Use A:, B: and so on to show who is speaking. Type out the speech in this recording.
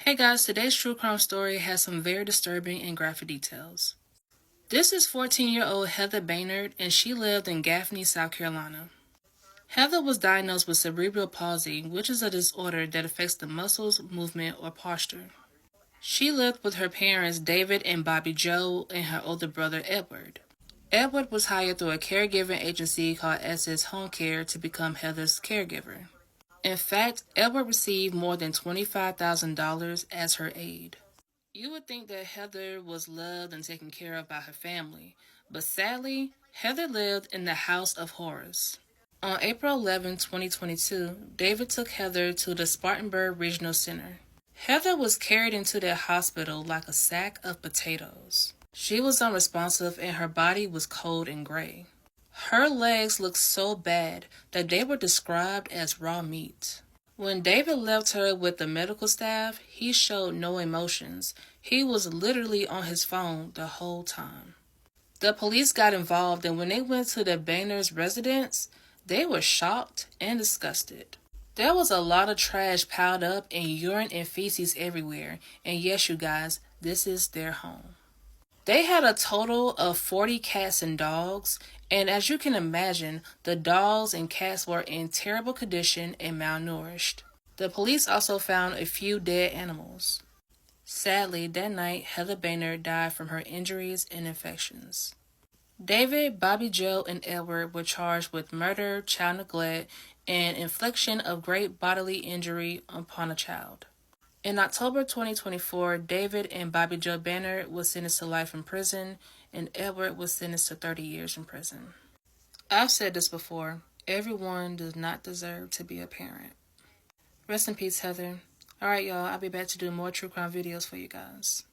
A: Hey guys, today's true crime story has some very disturbing and graphic details. This is 14-year-old Heather Baynard, and she lived in Gaffney, South Carolina. Heather was diagnosed with cerebral palsy, which is a disorder that affects the muscles, movement, or posture. She lived with her parents, David and Bobby Joe, and her older brother, Edward. Edward was hired through a caregiving agency called SS Home Care to become Heather's caregiver. In fact, Edward received more than $25,000 as her aide. You would think that Heather was loved and taken care of by her family, but sadly, Heather lived in the House of Horrors. On April 11, 2022, David took Heather to the Spartanburg Regional Center. Heather was carried into the hospital like a sack of potatoes. She was unresponsive and her body was cold and gray. Her legs looked so bad that they were described as raw meat. When David left her with the medical staff, he showed no emotions. He was literally on his phone the whole time. The police got involved, and when they went to the Baynard's residence, they were shocked and disgusted. There was a lot of trash piled up and urine and feces everywhere, and yes, you guys, this is their home. They had a total of 40 cats and dogs, and as you can imagine, the dogs and cats were in terrible condition and malnourished. The police also found a few dead animals. Sadly, that night, Heather Baynard died from her injuries and infections. David, Bobby Joe, and Edward were charged with murder, child neglect, and infliction of great bodily injury upon a child. In October 2024, David and Bobby Joe Baynard was sentenced to life in prison, and Edward was sentenced to 30 years in prison. I've said this before, everyone does not deserve to be a parent. Rest in peace, Heather. Alright, y'all, I'll be back to do more true crime videos for you guys.